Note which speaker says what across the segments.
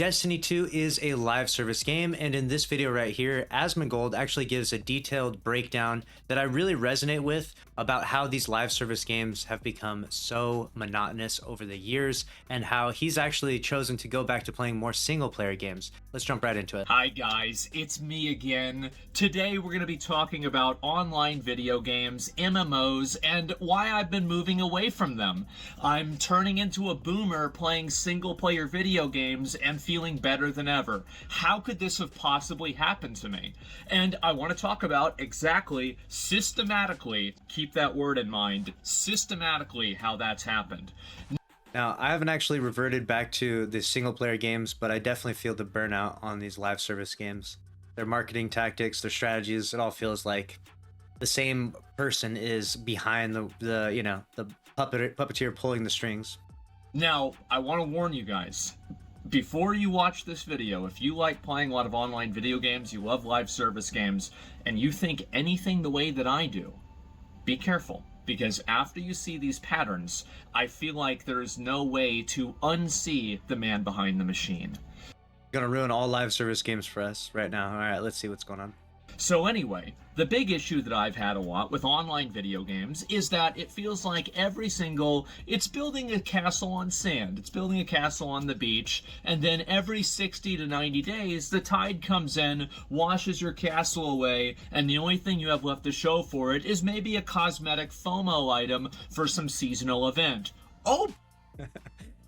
Speaker 1: Destiny 2 is a live service game, and in this video right here, Asmongold actually gives a detailed breakdown that I really resonate with about how these live service games have become so monotonous over the years and how he's actually chosen to go back to playing more single player games. Let's jump right into it.
Speaker 2: Hi guys, it's me again. Today we're going to be talking about online video games, MMOs, and why I've been moving away from them. I'm turning into a boomer playing single player video games and feeling better than ever. How could this have possibly happened to me? And I want to talk about exactly, systematically, keep that word in mind, systematically how that's happened.
Speaker 1: Now, I haven't actually reverted back to the single player games, but I definitely feel the burnout on these live service games. Their marketing tactics, their strategies, it all feels like the same person is behind the puppeteer pulling the strings.
Speaker 2: Now, I want to warn you guys, before you watch this video, if you like playing a lot of online video games, you love live service games, and you think anything the way that I do, be careful. Because after you see these patterns, I feel like there's no way to unsee the man behind the machine.
Speaker 1: Gonna ruin all live service games for us right now. All right, let's see what's going on.
Speaker 2: So anyway, the big issue that I've had a lot with online video games is that it feels like it's building a castle on sand, it's building a castle on the beach, and then every 60 to 90 days, the tide comes in, washes your castle away, and the only thing you have left to show for it is maybe a cosmetic FOMO item for some seasonal event. Oh!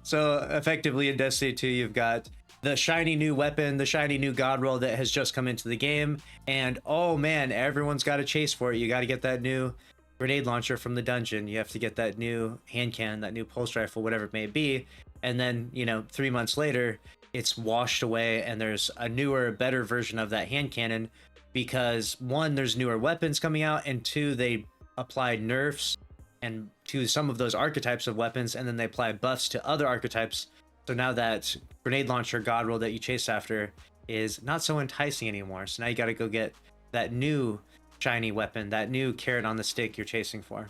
Speaker 1: So effectively in Destiny 2, you've got the shiny new weapon, the shiny new god roll that has just come into the game, and oh man, everyone's got to chase for it. You got to get that new grenade launcher from the dungeon. You have to get that new hand cannon, that new pulse rifle, whatever it may be. And then, 3 months later, it's washed away and there's a newer, better version of that hand cannon because one, there's newer weapons coming out, and two, they applied nerfs and to some of those archetypes of weapons, and then they apply buffs to other archetypes. So now that grenade launcher god roll that you chase after is not so enticing anymore. So now you got to go get that new shiny weapon, that new carrot on the stick you're chasing for.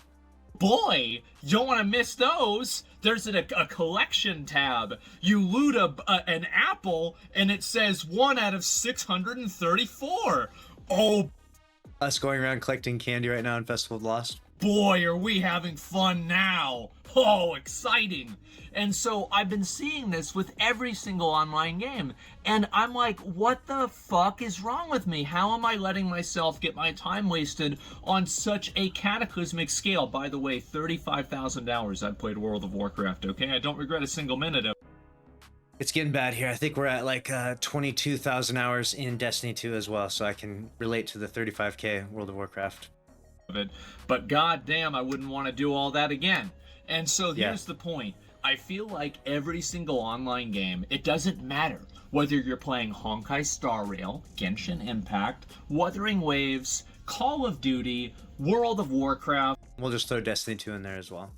Speaker 2: Boy, you don't want to miss those. There's a collection tab. You loot an apple and it says 1 out of 634. Oh,
Speaker 1: us going around collecting candy right now in Festival of Lost.
Speaker 2: Boy, are we having fun now. Oh, exciting. And so I've been seeing this with every single online game. And I'm like, what the fuck is wrong with me? How am I letting myself get my time wasted on such a cataclysmic scale? By the way, 35,000 hours I've played World of Warcraft, okay? I don't regret a single minute of it.
Speaker 1: It's getting bad here. I think we're at like 22,000 hours in Destiny 2 as well. So I can relate to the 35K World of Warcraft.
Speaker 2: But goddamn, I wouldn't want to do all that again. And so here's the point. I feel like every single online game, it doesn't matter whether you're playing Honkai Star Rail, Genshin Impact, Wuthering Waves, Call of Duty, World of Warcraft.
Speaker 1: We'll just throw Destiny 2 in there as well.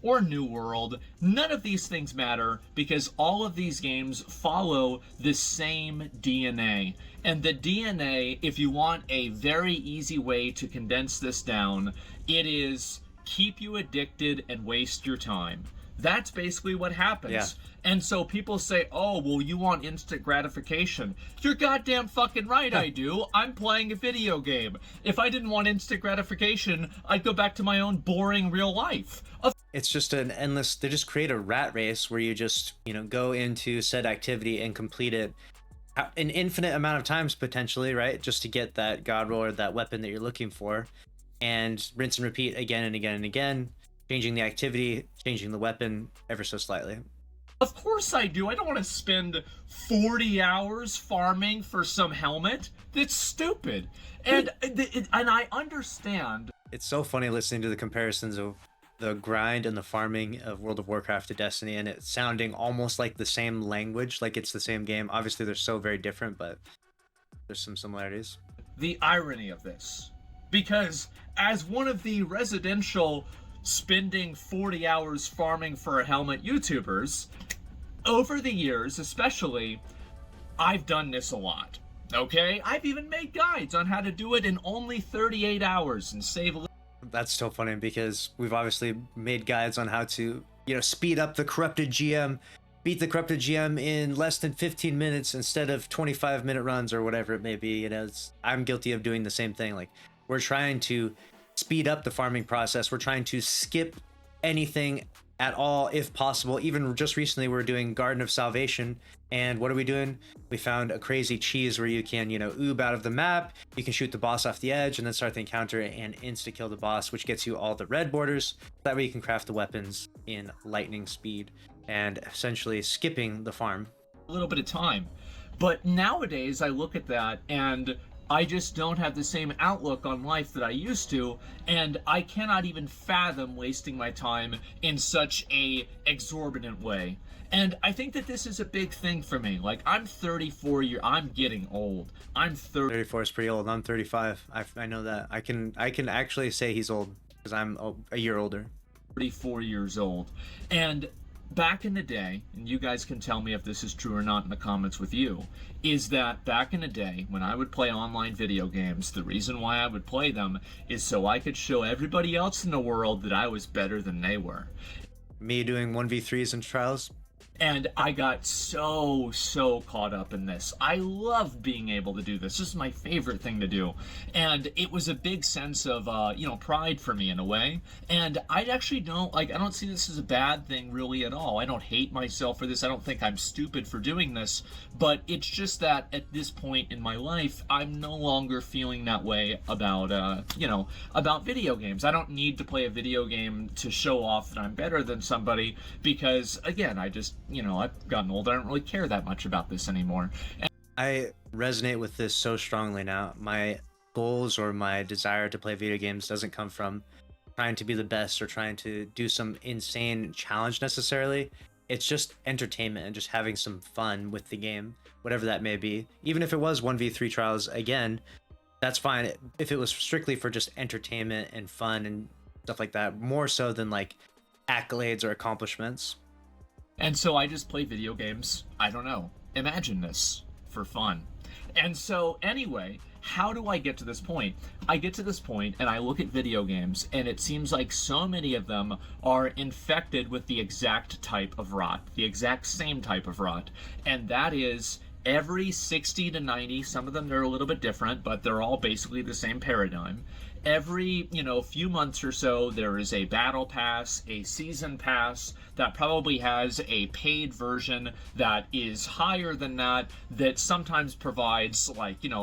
Speaker 2: Or New World. None of these things matter because all of these games follow the same DNA. And the DNA, if you want a very easy way to condense this down, it is keep you addicted and waste your time. That's basically what happens. Yeah. And so people say, oh, well, you want instant gratification. You're goddamn fucking right, I do. I'm playing a video game. If I didn't want instant gratification, I'd go back to my own boring real life.
Speaker 1: It's just an endless, they just create a rat race where you just, go into said activity and complete it an infinite amount of times potentially, right? Just to get that god roll or that weapon that you're looking for, and rinse and repeat again and again and again, changing the activity, changing the weapon ever so slightly.
Speaker 2: Of course I do. I don't want to spend 40 hours farming for some helmet. That's stupid. And I understand.
Speaker 1: It's so funny listening to the comparisons of the grind and the farming of World of Warcraft to Destiny, and it sounding almost like the same language, like it's the same game. Obviously, they're so very different, but there's some similarities.
Speaker 2: The irony of this, because as one of the residential spending 40 hours farming for a helmet YouTubers, over the years especially, I've done this a lot, okay? I've even made guides on how to do it in only 38 hours and save a little.
Speaker 1: That's so funny because we've obviously made guides on how to, speed up the corrupted GM beat the corrupted GM in less than 15 minutes instead of 25-minute runs or whatever it may be. I'm guilty of doing the same thing. Like, we're trying to speed up the farming process. We're trying to skip anything at all if possible. Even just recently, we're doing Garden of Salvation, and what are we doing? We found a crazy cheese where you can, oob out of the map, you can shoot the boss off the edge and then start the encounter and insta kill the boss, which gets you all the red borders. That way you can craft the weapons in lightning speed and essentially skipping the farm.
Speaker 2: A little bit of time. But nowadays I look at that and I just don't have the same outlook on life that I used to, and I cannot even fathom wasting my time in such a exorbitant way. And I think that this is a big thing for me. Like, I'm 34 I'm getting old.
Speaker 1: 34 is pretty old. I'm 35. I know that. I can actually say he's old because I'm a year older.
Speaker 2: 34 years old. And back in the day, and you guys can tell me if this is true or not in the comments with you, is that back in the day when I would play online video games, the reason why I would play them is so I could show everybody else in the world that I was better than they were.
Speaker 1: Me doing 1v3s in trials?
Speaker 2: And I got so caught up in this. I love being able to do this. This is my favorite thing to do. And it was a big sense of, pride for me in a way. And I actually I don't see this as a bad thing really at all. I don't hate myself for this. I don't think I'm stupid for doing this. But it's just that at this point in my life, I'm no longer feeling that way about, about video games. I don't need to play a video game to show off that I'm better than somebody because, again, I've gotten older. I don't really care that much about this anymore.
Speaker 1: I resonate with this so strongly now. My goals or my desire to play video games doesn't come from trying to be the best or trying to do some insane challenge necessarily. It's just entertainment and just having some fun with the game, whatever that may be. Even if it was 1v3 trials, again, that's fine. If it was strictly for just entertainment and fun and stuff like that, more so than like accolades or accomplishments.
Speaker 2: And so I just play video games, I don't know, imagine this, for fun. And so anyway, how do I get to this point? I get to this point and I look at video games and it seems like so many of them are infected with the exact type of rot, the exact same type of rot. And that is every 60 to 90, some of them they're a little bit different, but they're all basically the same paradigm. Every, few months or so, there is a battle pass, a season pass that probably has a paid version that is higher than that sometimes provides,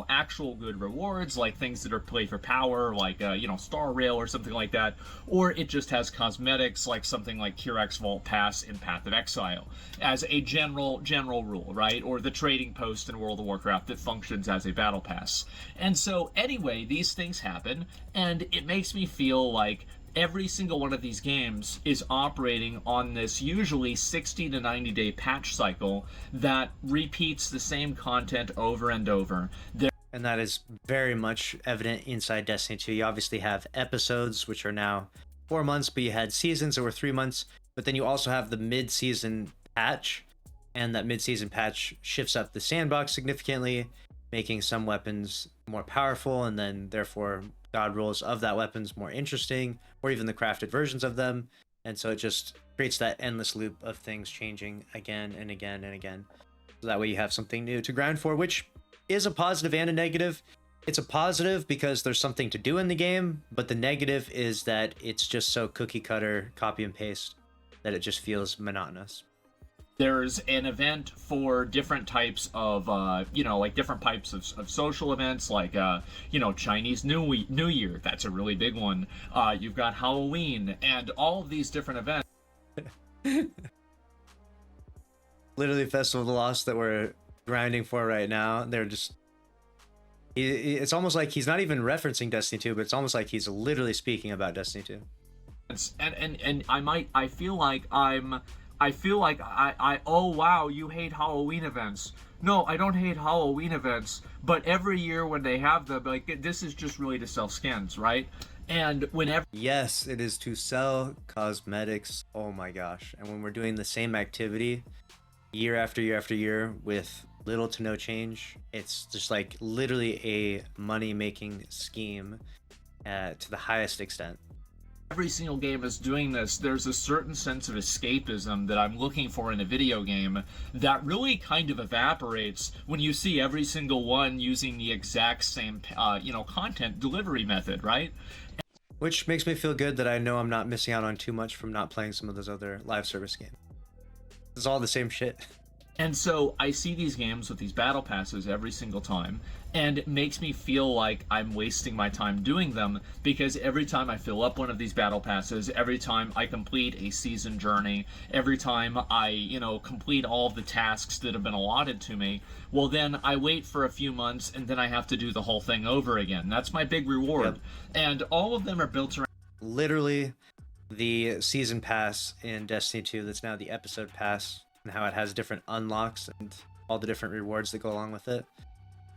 Speaker 2: actual good rewards, like things that are play for power, like, Star Rail or something like that. Or it just has cosmetics, like something like Kirax Vault Pass in Path of Exile, as a general rule, right? Or the trading post in World of Warcraft that functions as a battle pass. And so, anyway, these things happen. And it makes me feel like every single one of these games is operating on this usually 60 to 90 day patch cycle that repeats the same content over and over.
Speaker 1: And that is very much evident inside Destiny 2. You obviously have episodes, which are now 4 months, but you had seasons that were 3 months. But then you also have the mid-season patch, and that mid-season patch shifts up the sandbox significantly, making some weapons more powerful, and then therefore god rolls of that weapons more interesting, or even the crafted versions of them. And so it just creates that endless loop of things changing again and again and again. So that way you have something new to grind for, which is a positive and a negative. It's a positive because there's something to do in the game, but the negative is that it's just so cookie cutter, copy and paste, that it just feels monotonous.
Speaker 2: There's an event for different types of, different types of social events, like, Chinese New Year. That's a really big one. You've got Halloween and all of these different events.
Speaker 1: Literally Festival of the Lost that we're grinding for right now. They're just... It's almost like he's not even referencing Destiny 2, but it's almost like he's literally speaking about Destiny 2.
Speaker 2: And I feel like oh wow, you hate Halloween events. No, I don't hate Halloween events, but every year when they have them, like, this is just really to sell skins, right? And whenever...
Speaker 1: Yes, it is to sell cosmetics. Oh my gosh. And when we're doing the same activity year after year after year with little to no change, it's just like literally a money-making scheme to the highest extent.
Speaker 2: every single game is doing this, there's a certain sense of escapism that I'm looking for in a video game that really kind of evaporates when you see every single one using the exact same, content delivery method, right?
Speaker 1: Which makes me feel good that I know I'm not missing out on too much from not playing some of those other live service games. It's all the same shit.
Speaker 2: And so I see these games with these battle passes every single time, and it makes me feel like I'm wasting my time doing them, because every time I fill up one of these battle passes, every time I complete a season journey, every time I, complete all of the tasks that have been allotted to me, well then I wait for a few months and then I have to do the whole thing over again. That's my big reward.
Speaker 1: Yep.
Speaker 2: And all of them are built around
Speaker 1: Literally the season pass in Destiny 2 that's now the episode pass, and how it has different unlocks and all the different rewards that go along with it.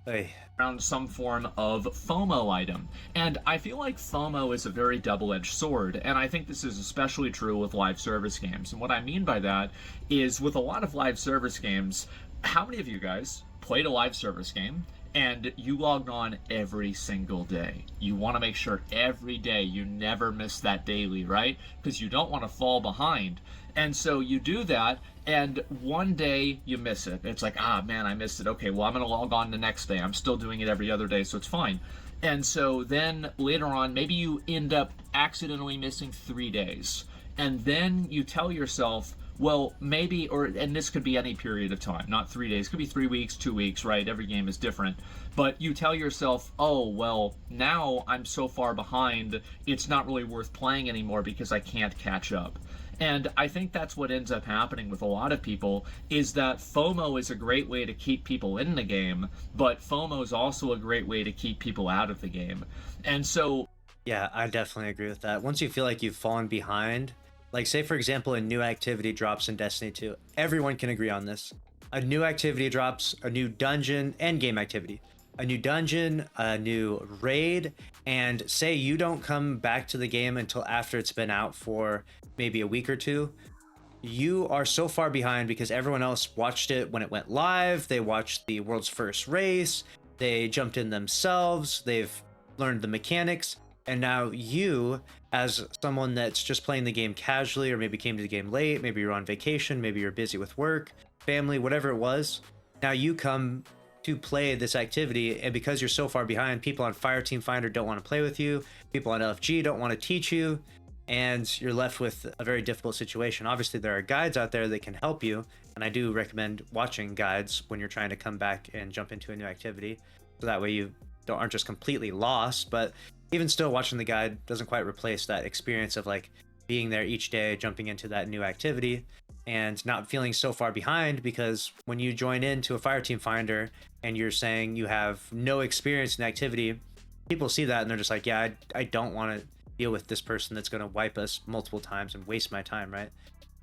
Speaker 1: Hey.
Speaker 2: around some form of FOMO item. And I feel like FOMO is a very double-edged sword, and I think this is especially true with live service games. And what I mean by that is, with a lot of live service games, how many of you guys played a live service game and you logged on every single day? You want to make sure every day you never miss that daily, right? Because you don't want to fall behind. And so you do that, and one day you miss it. It's like, man, I missed it. Okay, well, I'm going to log on the next day. I'm still doing it every other day, so it's fine. And so then later on, maybe you end up accidentally missing 3 days. And then you tell yourself, well, maybe, and this could be any period of time, not 3 days. It could be 3 weeks, 2 weeks, right? Every game is different. But you tell yourself, oh, well, now I'm so far behind, it's not really worth playing anymore because I can't catch up. And I think that's what ends up happening with a lot of people, is that FOMO is a great way to keep people in the game, but FOMO is also a great way to keep people out of the game. And so...
Speaker 1: Yeah, I definitely agree with that. Once you feel like you've fallen behind, like say for example a new activity drops in Destiny 2, everyone can agree on this. A new activity drops, a new dungeon, end game activity. A new dungeon, a new raid, and say you don't come back to the game until after it's been out for maybe a week or two, you are so far behind because everyone else watched it when it went live. They watched the world's first race, they jumped in themselves, they've learned the mechanics, and now you, as someone that's just playing the game casually, or maybe came to the game late, maybe you're on vacation, maybe you're busy with work, family, whatever it was, now you come to play this activity, and because you're so far behind, people on Fireteam Finder don't want to play with you, people on LFG don't want to teach you, and you're left with a very difficult situation. Obviously there are guides out there that can help you, and I do recommend watching guides when you're trying to come back and jump into a new activity, so that way you aren't just completely lost. But even still, watching the guide doesn't quite replace that experience of like being there each day, jumping into that new activity, and not feeling so far behind, because when you join into a Fireteam Finder and you're saying you have no experience in activity, people see that and they're just like, yeah, I don't want to deal with this person that's going to wipe us multiple times and waste my time, right?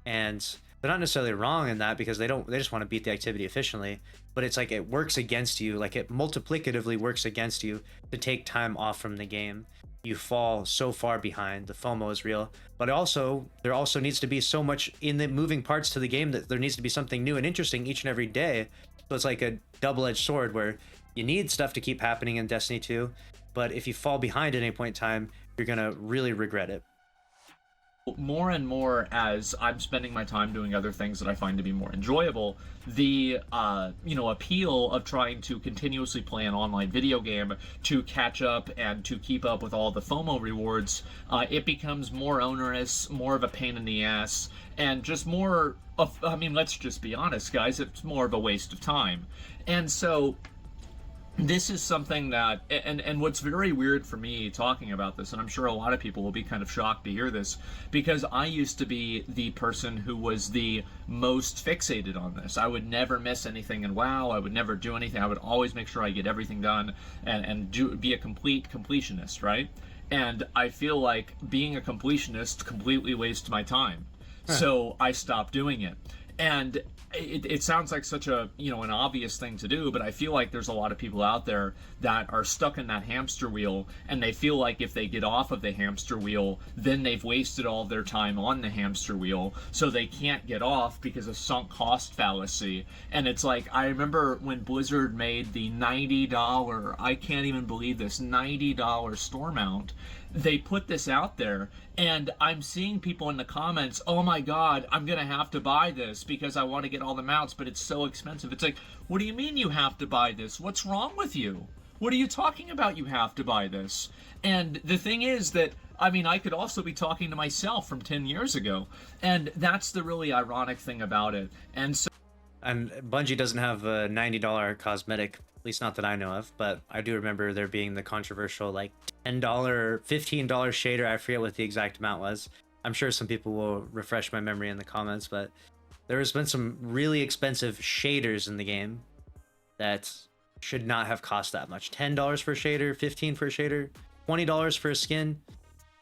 Speaker 1: And they're not necessarily wrong in that, because they just want to beat the activity efficiently, but it's like it works against you, like it multiplicatively works against you to take time off from the game. You fall so far behind. The FOMO is real, but also there also needs to be so much in the moving parts to the game that there needs to be something new and interesting each and every day. So it's like a double-edged sword where you need stuff to keep happening in Destiny 2, but if you fall behind at any point in time, you're gonna really regret it.
Speaker 2: More and more, as I'm spending my time doing other things that I find to be more enjoyable, the appeal of trying to continuously play an online video game to catch up and to keep up with all the FOMO rewards, it becomes more onerous, more of a pain in the ass, and just more of, let's just be honest, guys, it's more of a waste of time. And so this is something that, and what's very weird for me talking about this, and I'm sure a lot of people will be kind of shocked to hear this, because I used to be the person who was the most fixated on this. I would never miss anything in WoW, I would never do anything, I would always make sure I get everything done, and be a complete completionist, right? And I feel like being a completionist completely wastes my time. So I stopped doing it. And it sounds like such a, an obvious thing to do, but I feel like there's a lot of people out there that are stuck in that hamster wheel, and they feel like if they get off of the hamster wheel, then they've wasted all their time on the hamster wheel, so they can't get off because of sunk cost fallacy. And it's like, I remember when Blizzard made the $90, I can't even believe this, $90 store mount. They put this out there, and I'm seeing people in the comments, oh my god, I'm gonna have to buy this because I want to get all the mounts, but it's so expensive. It's like, what do you mean you have to buy this? What's wrong with you? What are you talking about, you have to buy this? And the thing is that, I mean, I could also be talking to myself from 10 years ago, and that's the really ironic thing about it. And
Speaker 1: Bungie doesn't have a $90 cosmetic, at least not that I know of, but I do remember there being the controversial like $10, $15 shader. I forget what the exact amount was. I'm sure some people will refresh my memory in the comments, but there has been some really expensive shaders in the game that should not have cost that much. $10 for a shader, $15 for a shader, $20 for a skin.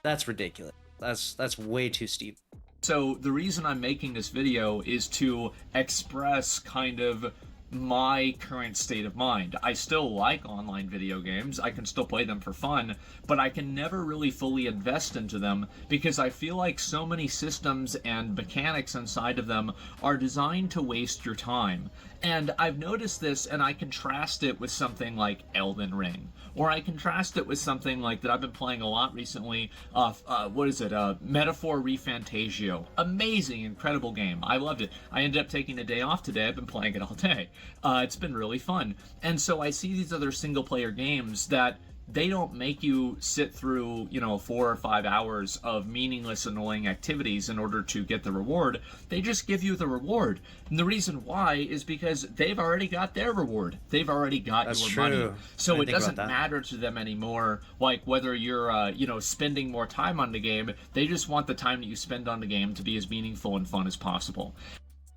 Speaker 1: That's ridiculous. That's way too steep.
Speaker 2: so the reason I'm making this video is to express kind of my current state of mind. I still like online video games. I can still play them for fun, but I can never really fully invest into them because I feel like so many systems and mechanics inside of them are designed to waste your time. And I've noticed this, and I contrast it with something like Elden Ring, or I contrast it with something like that I've been playing a lot recently. Metaphor ReFantagio. Amazing, incredible game. I loved it. I ended up taking a day off today. I've been playing it all day. It's been really fun. And so I see these other single-player games that they don't make you sit through, 4 or 5 hours of meaningless, annoying activities in order to get the reward. They just give you the reward. And the reason why is because they've already got their reward. They've already got your money. So it doesn't matter to them anymore, like whether you're, spending more time on the game. They just want the time that you spend on the game to be as meaningful and fun as possible.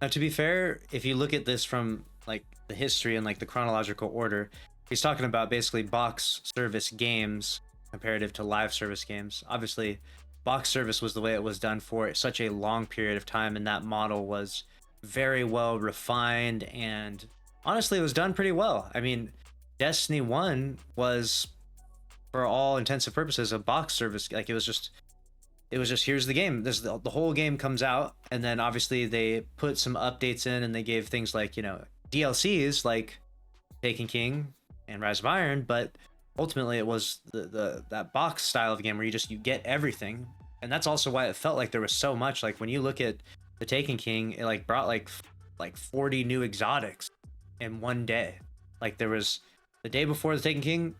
Speaker 1: Now, to be fair, if you look at this from like the history and like the chronological order, he's talking about basically box service games comparative to live service games. Obviously, box service was the way it was done for such a long period of time, and that model was very well refined, and honestly, it was done pretty well. I mean, Destiny 1 was, for all intents and purposes, a box service. Like, it was just here's the game. The whole game comes out, and then obviously they put some updates in, and they gave things like, DLCs like Taken King and Rise of Iron, but ultimately it was that box style of game where you get everything. And that's also why it felt like there was so much. Like, when you look at the Taken King, it like brought like 40 new exotics in one day. Like, there was the day before the Taken King,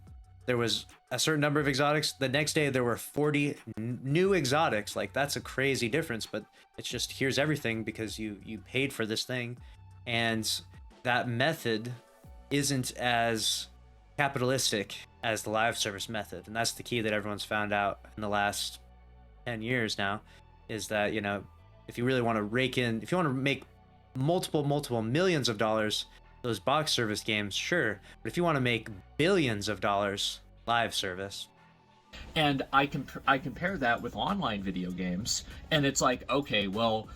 Speaker 1: there was a certain number of exotics. The next day there were 40 new exotics. Like, that's a crazy difference, but it's just, here's everything because you paid for this thing. And that method isn't as capitalistic as the live service method, and that's the key that everyone's found out in the last 10 years now, is that, if you really want to rake in, if you want to make multiple millions of dollars, those box service games, sure, but if you want to make billions of dollars, live service.
Speaker 2: And I compare that with online video games, and it's like, okay, well,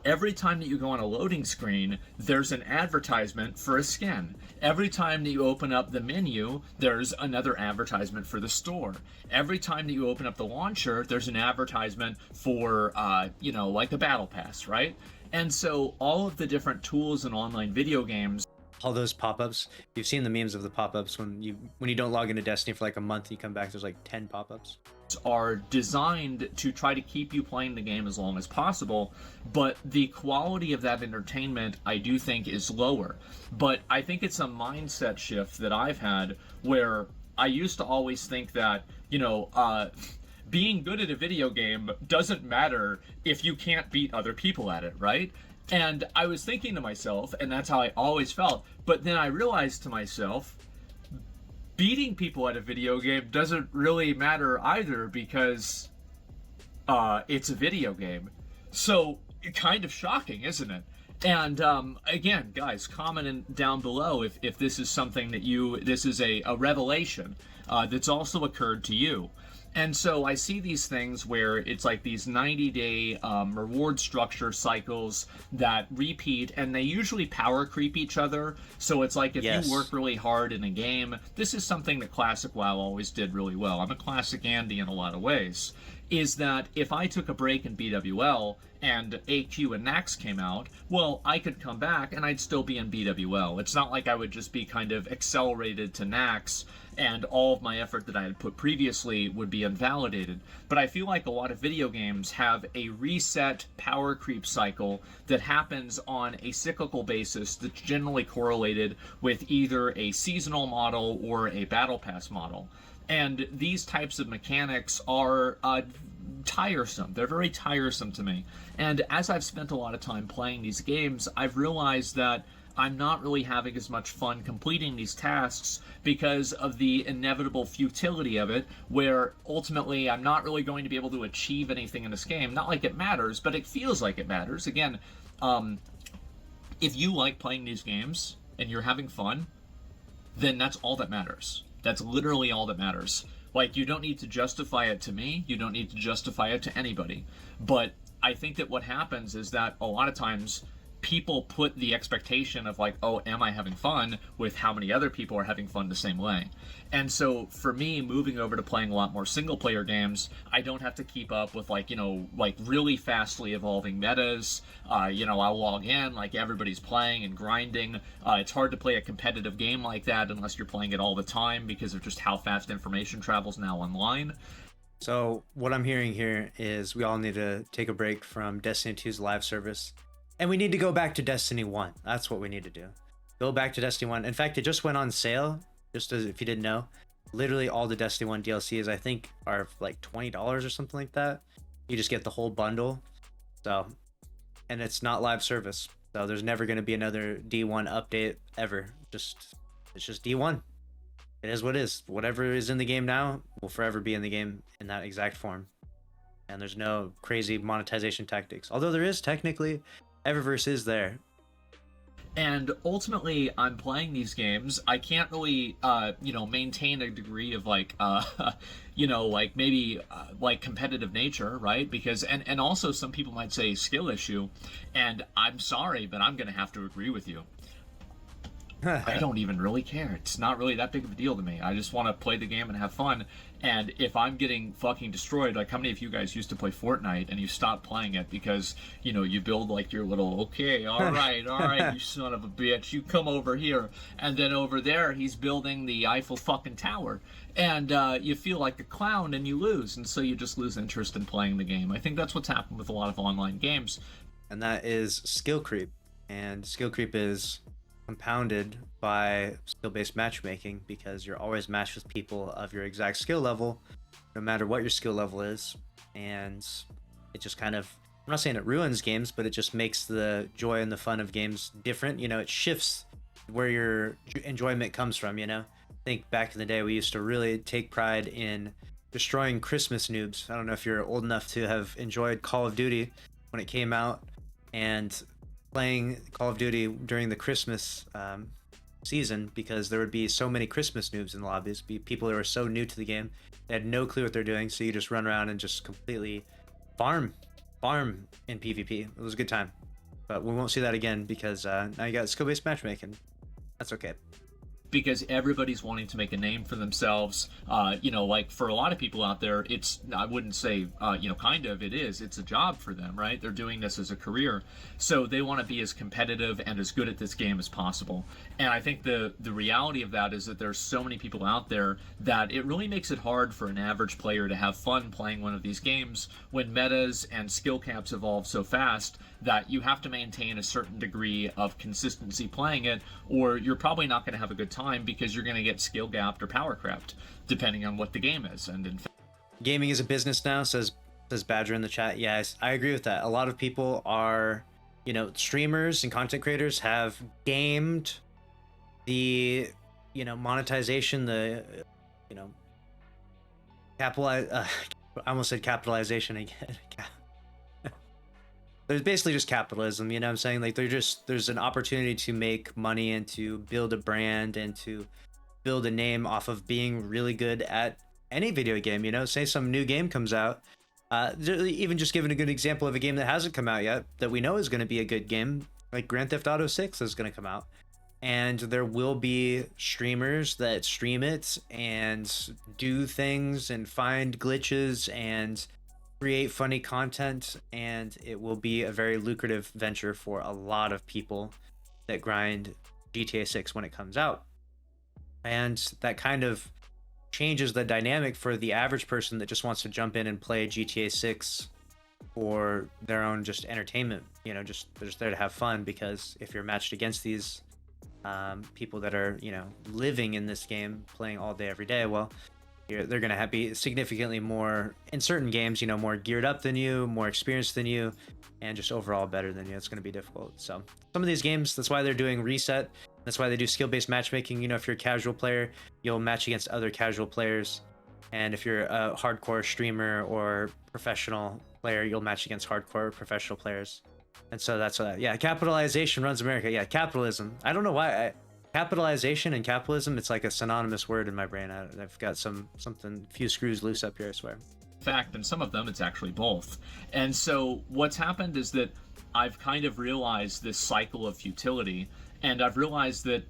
Speaker 2: every time that you go on a loading screen, there's an advertisement for a skin. Every time that you open up the menu, there's another advertisement for the store. Every time that you open up the launcher, there's an advertisement for, like a battle pass, right? And so all of the different tools in online video games,
Speaker 1: all those pop-ups, you've seen the memes of the pop-ups when you don't log into Destiny for like a month, you come back, there's like 10 pop-ups,
Speaker 2: are designed to try to keep you playing the game as long as possible, but the quality of that entertainment, I do think, is lower. But I think it's a mindset shift that I've had, where I used to always think that, being good at a video game doesn't matter if you can't beat other people at it, right? And I was thinking to myself, and that's how I always felt, but then I realized to myself, beating people at a video game doesn't really matter either, because it's a video game. So, kind of shocking, isn't it? And again, guys, comment down below if this is something that this is a revelation that's also occurred to you. And so I see these things where it's like these 90-day reward structure cycles that repeat, and they usually power creep each other. So it's like if
Speaker 1: Yes.
Speaker 2: you work really hard in a game, this is something that Classic WoW always did really well. I'm a Classic Andy in a lot of ways. Is that if I took a break in BWL and AQ and Nax came out, well, I could come back and I'd still be in BWL. It's not like I would just be kind of accelerated to Nax and all of my effort that I had put previously would be invalidated. But I feel like a lot of video games have a reset power creep cycle that happens on a cyclical basis that's generally correlated with either a seasonal model or a battle pass model. And these types of mechanics are tiresome. They're very tiresome to me. And as I've spent a lot of time playing these games, I've realized that I'm not really having as much fun completing these tasks because of the inevitable futility of it, where ultimately I'm not really going to be able to achieve anything in this game. Not like it matters, but it feels like it matters. Again, if you like playing these games and you're having fun, then that's all that matters. That's literally all that matters. Like, you don't need to justify it to me. You don't need to justify it to anybody. But I think that what happens is that a lot of times people put the expectation of like, oh, am I having fun, with how many other people are having fun the same way. And so for me, moving over to playing a lot more single player games, I don't have to keep up with like, you know, like really fastly evolving metas. You know, I'll log in, like everybody's playing and grinding. It's hard to play a competitive game like that unless you're playing it all the time because of just how fast information travels now online.
Speaker 1: So what I'm hearing here is we all need to take a break from Destiny 2's live service. And we need to go back to Destiny 1. That's what we need to do. Go back to Destiny 1. In fact, it just went on sale, just as if you didn't know. Literally all the Destiny 1 DLCs, I think, are like $20 or something like that. You just get the whole bundle. So, and it's not live service. So there's never going to be another D1 update ever. It's just D1. It is what it is. Whatever is in the game now will forever be in the game in that exact form. And there's no crazy monetization tactics. Although there is technically... Eververse is there.
Speaker 2: And ultimately, I'm playing these games. I can't really, you know, maintain a degree of like, you know, like maybe like competitive nature, right? Because, and also some people might say skill issue. And I'm sorry, but I'm going to have to agree with you. I don't even really care. It's not really that big of a deal to me. I just want to play the game and have fun. And if I'm getting fucking destroyed, like how many of you guys used to play Fortnite and you stopped playing it because, you know, you build like your little, okay, all right, you son of a bitch, you come over here. And then over there, he's building the Eiffel fucking Tower. And you feel like a clown and you lose. And so you just lose interest in playing the game. I think that's what's happened with a lot of online games.
Speaker 1: And that is skill creep. And skill creep is compounded by skill-based matchmaking because you're always matched with people of your exact skill level, no matter what your skill level is. And it just kind of, I'm not saying it ruins games, but it just makes the joy and the fun of games different. You know, it shifts where your enjoyment comes from, you know? I think back in the day, we used to really take pride in destroying Christmas noobs. I don't know if you're old enough to have enjoyed Call of Duty when it came out, and playing Call of Duty during the Christmas season, because there would be so many Christmas noobs in the lobbies, be people who are so new to the game, they had no clue what they're doing, so you just run around and just completely farm in PvP. It was a good time, but we won't see that again because now you got skill-based matchmaking. That's okay.
Speaker 2: Because everybody's wanting to make a name for themselves. You know, like for a lot of people out there, it's, I wouldn't say, you know, kind of, it's a job for them, right? They're doing this as a career. So they want to be as competitive and as good at this game as possible. And I think the reality of that is that there's so many people out there that it really makes it hard for an average player to have fun playing one of these games when metas and skill caps evolve so fast that you have to maintain a certain degree of consistency playing it, or you're probably not going to have a good time because you're going to get skill gapped or power crept, depending on what the game is. And in fact,
Speaker 1: gaming is a business now, says Badger in the chat. Yes, I agree with that. A lot of people are, you know, streamers and content creators have gamed the, you know, monetization, the, you know, I almost said capitalization again. There's basically just capitalism, you know what I'm saying? Like there's an opportunity to make money and to build a brand and to build a name off of being really good at any video game, you know, say some new game comes out. Even just giving a good example of a game that hasn't come out yet that we know is going to be a good game, like Grand Theft Auto 6 is going to come out. And there will be streamers that stream it and do things and find glitches and create funny content, and it will be a very lucrative venture for a lot of people that grind GTA 6 when it comes out. And that kind of changes the dynamic for the average person that just wants to jump in and play GTA 6 for their own just entertainment, you know, just they're just there to have fun. Because if you're matched against these people that are, you know, living in this game, playing all day every day, well, they're going to be significantly more, in certain games, you know, more geared up than you, more experienced than you, and just overall better than you. It's going to be difficult. So some of these games, that's why they're doing reset. That's why they do skill-based matchmaking. You know, if you're a casual player, you'll match against other casual players. And if you're a hardcore streamer or professional player, you'll match against hardcore professional players. And so that's what, yeah, capitalization runs America. Yeah, capitalism. I don't know why. Capitalization and capitalism, it's like a synonymous word in my brain. I've got something, few screws loose up here, I swear.
Speaker 2: Fact, and some of them it's actually both. And so what's happened is that I've kind of realized this cycle of futility, and I've realized that,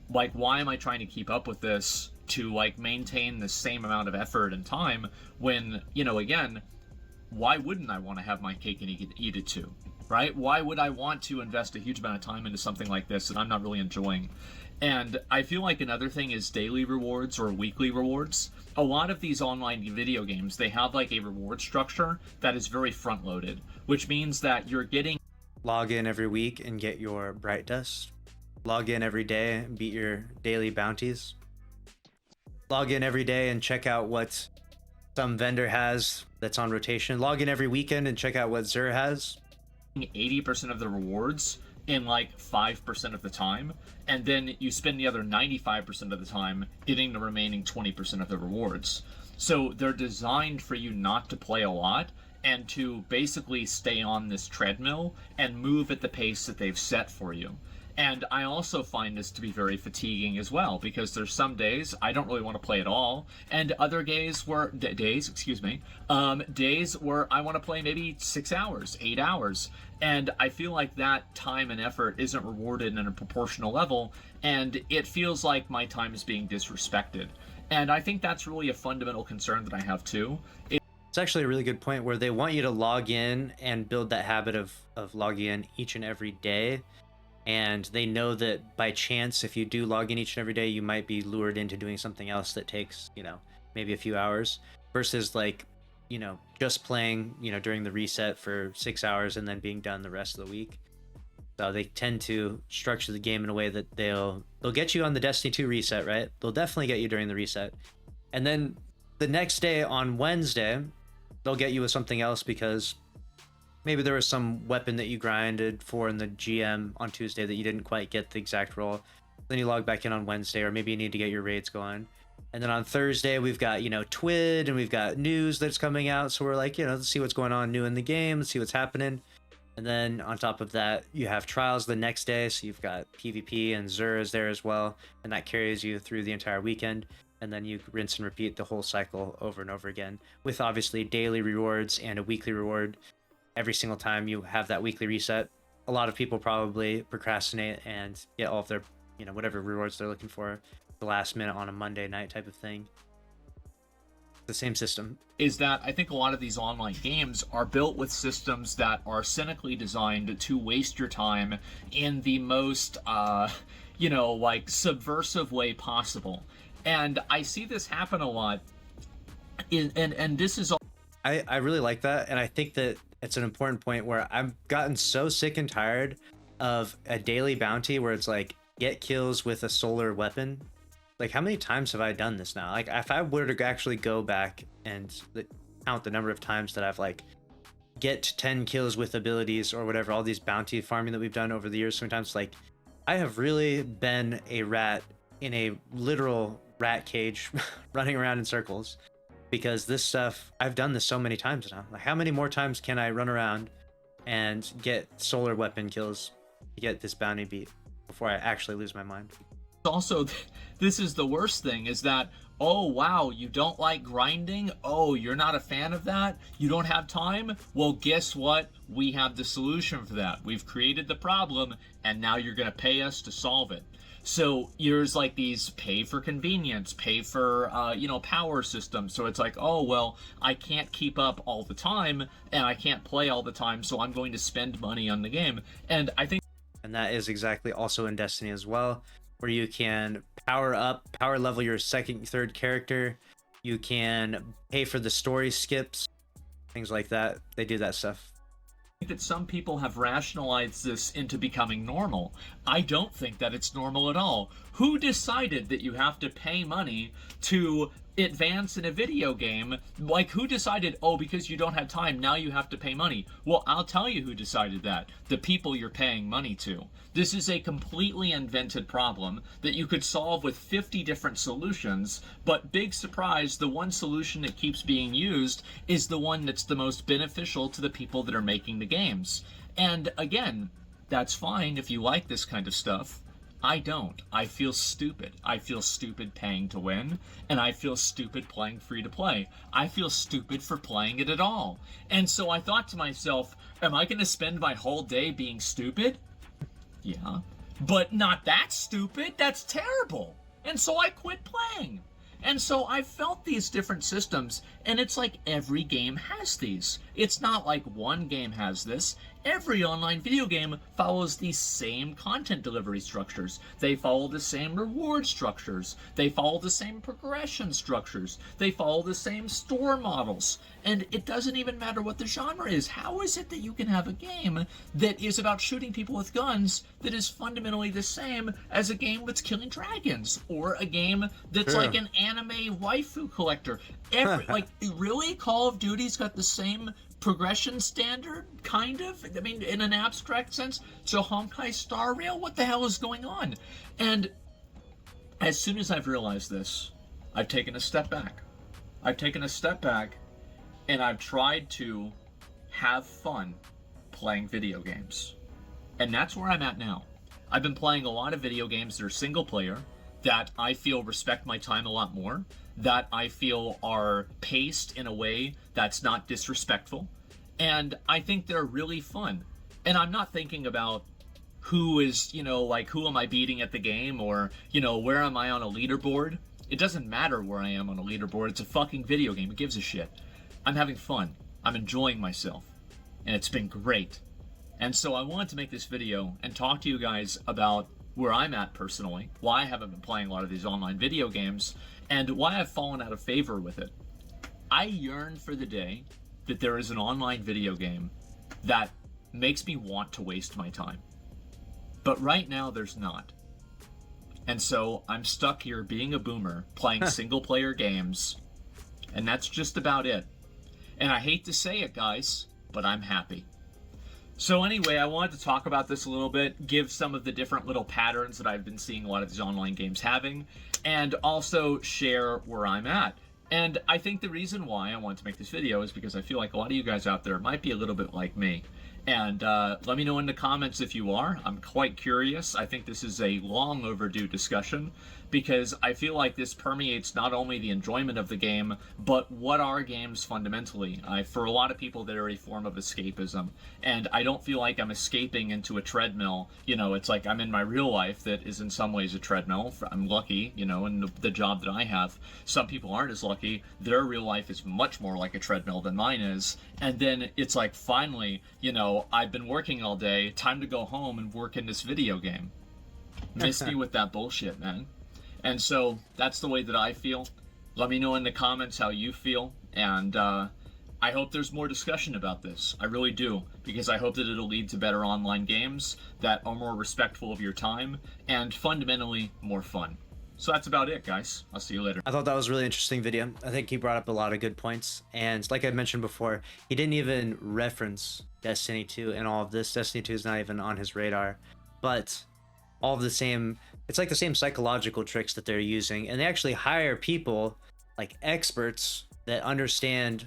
Speaker 2: like, why am I trying to keep up with this to, like, maintain the same amount of effort and time when, you know, again, why wouldn't I want to have my cake and eat it too, right? Why would I want to invest a huge amount of time into something like this that I'm not really enjoying? And I feel like another thing is daily rewards or weekly rewards. A lot of these online video games, they have like a reward structure that is very front loaded, which means that you're getting
Speaker 1: log in every week and get your bright dust. Log in every day and beat your daily bounties. Log in every day and check out what some vendor has that's on rotation. Log in every weekend and check out what Zur has.
Speaker 2: 80% of the rewards in like 5% of the time, and then you spend the other 95% of the time getting the remaining 20% of the rewards. So they're designed for you not to play a lot and to basically stay on this treadmill and move at the pace that they've set for you. And I also find this to be very fatiguing as well, because there's some days I don't really want to play at all, and other days where days where I want to play maybe 6 hours, 8 hours, and I feel like that time and effort isn't rewarded in a proportional level, and it feels like my time is being disrespected. And I think that's really a fundamental concern that I have too.
Speaker 1: It's actually a really good point where they want you to log in and build that habit of logging in each and every day. And they know that by chance, if you do log in each and every day, you might be lured into doing something else that takes, you know, maybe a few hours, versus like, you know, just playing, you know, during the reset for 6 hours and then being done the rest of the week. So they tend to structure the game in a way that they'll get you on the Destiny 2 reset, right? They'll definitely get you during the reset. And then the next day on Wednesday, they'll get you with something else because maybe there was some weapon that you grinded for in the GM on Tuesday that you didn't quite get the exact role. Then you log back in on Wednesday, or maybe you need to get your raids going. And then on Thursday, we've got, you know, TWID, and we've got news that's coming out. So we're like, you know, let's see what's going on new in the game, let's see what's happening. And then on top of that, you have trials the next day. So you've got PvP and Zur is there as well. And that carries you through the entire weekend. And then you rinse and repeat the whole cycle over and over again, with obviously daily rewards and a weekly reward. Every single time you have that weekly reset. A lot of people probably procrastinate and get all of their, you know, whatever rewards they're looking for the last minute on a Monday night type of thing. The same system.
Speaker 2: Is that I think a lot of these online games are built with systems that are cynically designed to waste your time in the most, you know, like subversive way possible. And I see this happen a lot. And this is all.
Speaker 1: I really like that, and I think that it's an important point where I've gotten so sick and tired of a daily bounty where it's like, get kills with a solar weapon. Like, how many times have I done this now? Like, if I were to actually go back and count the number of times that I've like get 10 kills with abilities or whatever, all these bounty farming that we've done over the years, sometimes like I have really been a rat in a literal rat cage running around in circles. Because this stuff, I've done this so many times now. Like, how many more times can I run around and get solar weapon kills to get this bounty beat before I actually lose my mind?
Speaker 2: Also, this is the worst thing, is that Oh, wow, you don't like grinding? Oh, you're not a fan of that? You don't have time? Well, guess what? We have the solution for that. We've created the problem, and now you're going to pay us to solve it. So there's like these pay for convenience, pay for, power systems. So it's like, oh, well, I can't keep up all the time, and I can't play all the time, so I'm going to spend money on the game. And I think...
Speaker 1: And that is exactly also in Destiny as well, where you can power level your second, third character. You can pay for the story skips, things like that. They do that stuff.
Speaker 2: That some people have rationalized this into becoming normal. I don't think that it's normal at all. Who decided that you have to pay money to advance in a video game? Like, who decided, oh, because you don't have time, now you have to pay money? Well, I'll tell you who decided that. The people you're paying money to. This is a completely invented problem that you could solve with 50 different solutions, but big surprise, the one solution that keeps being used is the one that's the most beneficial to the people that are making the games. And again, that's fine if you like this kind of stuff. I don't. I feel stupid. I feel stupid paying to win, and I feel stupid playing free to play. I feel stupid for playing it at all. And so I thought to myself, am I going to spend my whole day being stupid? Yeah. But not that stupid. That's terrible. And so I quit playing. And so I felt these different systems, and it's like every game has these. It's not like one game has this. Every online video game follows these same content delivery structures. They follow the same reward structures. They follow the same progression structures. They follow the same store models. And it doesn't even matter what the genre is. How is it that you can have a game that is about shooting people with guns that is fundamentally the same as a game that's killing dragons? Or a game that's like an anime waifu collector? Like, really? Call of Duty's got the same progression standard, kind of? I mean, in an abstract sense? So Honkai Star Rail? What the hell is going on? And as soon as I've realized this, I've taken a step back. And I've tried to have fun playing video games. And that's where I'm at now. I've been playing a lot of video games that are single player, that I feel respect my time a lot more, that I feel are paced in a way that's not disrespectful, and I think they're really fun. And I'm not thinking about who is, who am I beating at the game, or, where am I on a leaderboard? It doesn't matter where I am on a leaderboard. It's a fucking video game. Who gives a shit? I'm having fun. I'm enjoying myself. And it's been great. And so I wanted to make this video and talk to you guys about where I'm at personally, why I haven't been playing a lot of these online video games, and why I've fallen out of favor with it. I yearn for the day that there is an online video game that makes me want to waste my time. But right now, there's not. And so I'm stuck here being a boomer, playing single-player games, and that's just about it. And I hate to say it, guys, but I'm happy. So anyway, I wanted to talk about this a little bit, give some of the different little patterns that I've been seeing a lot of these online games having, and also share where I'm at. And I think the reason why I wanted to make this video is because I feel like a lot of you guys out there might be a little bit like me. And let me know in the comments if you are. I'm quite curious. I think this is a long overdue discussion, because I feel like this permeates not only the enjoyment of the game, but what are games fundamentally. For a lot of people, they're a form of escapism, and I don't feel like I'm escaping into a treadmill. It's like I'm in my real life that is in some ways a treadmill. I'm lucky, in the job that I have. Some people aren't as lucky. Their real life is much more like a treadmill than mine is, and then it's like, finally, I've been working all day, time to go home and work in this video game. Miss me with that bullshit, man. And so that's the way that I feel. Let me know in the comments how you feel, and I hope there's more discussion about this. I really do, because I hope that it'll lead to better online games that are more respectful of your time and fundamentally more fun. So that's about it, guys. I'll see you later.
Speaker 1: I thought that was a really interesting video. I think he brought up a lot of good points, and like I mentioned before, he didn't even reference Destiny 2 in all of this. Destiny 2 is not even on his radar, but all of the same, it's like the same psychological tricks that they're using, and they actually hire people like experts that understand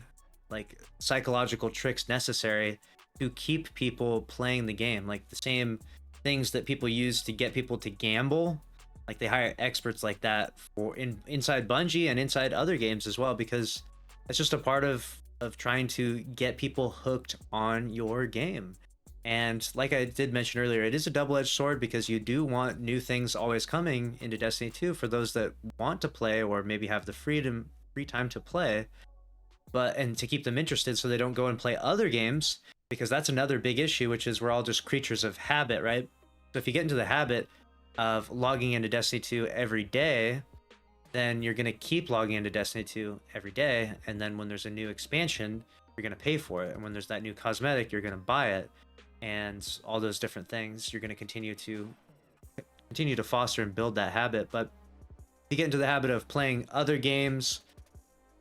Speaker 1: like psychological tricks necessary to keep people playing the game. Like the same things that people use to get people to gamble, Like they hire experts like that for inside Bungie and inside other games as well, because it's just a part of trying to get people hooked on your game. And like I did mention earlier, it is a double-edged sword, because you do want new things always coming into Destiny 2 for those that want to play or maybe have the free time to play, and to keep them interested so they don't go and play other games, because that's another big issue, which is we're all just creatures of habit, right? So if you get into the habit of logging into Destiny 2 every day, then you're going to keep logging into Destiny 2 every day, and then when there's a new expansion, you're going to pay for it, and when there's that new cosmetic, you're going to buy it, and all those different things, you're going to continue to foster and build that habit. But if you get into the habit of playing other games,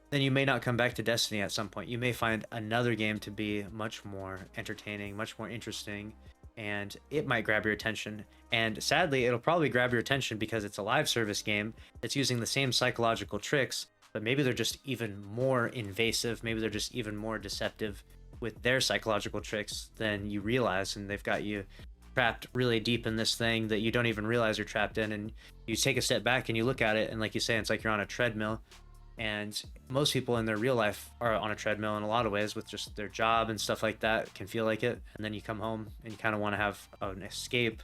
Speaker 1: then you may not come back to Destiny at some point. You may find another game to be much more entertaining, much more interesting, and it might grab your attention. And sadly, it'll probably grab your attention because it's a live service game that's using the same psychological tricks, but maybe they're just even more invasive. Maybe they're just even more deceptive with their psychological tricks than you realize, and they've got you trapped really deep in this thing that you don't even realize you're trapped in. And you take a step back and you look at it, and like you say, it's like you're on a treadmill. And most people in their real life are on a treadmill in a lot of ways, with just their job and stuff like that, can feel like it. And then you come home and you kind of want to have an escape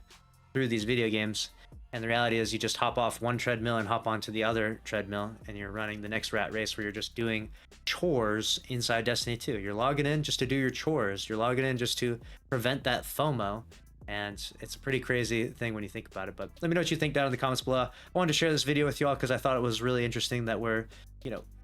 Speaker 1: through these video games. And the reality is you just hop off one treadmill and hop onto the other treadmill, and you're running the next rat race where you're just doing chores inside Destiny 2. You're logging in just to do your chores. You're logging in just to prevent that FOMO. And it's a pretty crazy thing when you think about it. But let me know what you think down in the comments below. I wanted to share this video with y'all because I thought it was really interesting that we're,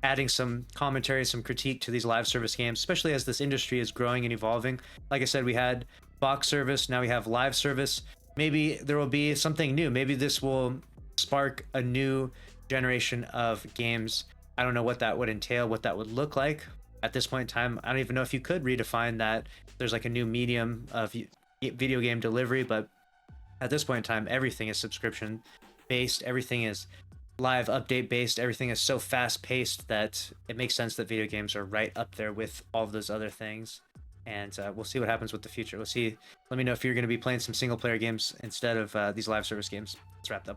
Speaker 1: adding some commentary, some critique to these live service games, especially as this industry is growing and evolving. Like I said, we had box service, now we have live service. Maybe there will be something new. Maybe this will spark a new generation of games. I don't know what that would entail, what that would look like. At this point in time, I don't even know if you could redefine that. There's like a new medium of video game delivery, but at this point in time, everything is subscription based, everything is live update based, everything is so fast paced that it makes sense that video games are right up there with all of those other things. And we'll see what happens with the future. We'll see. Let me know if you're going to be playing some single player games instead of these live service games. Let's wrap up.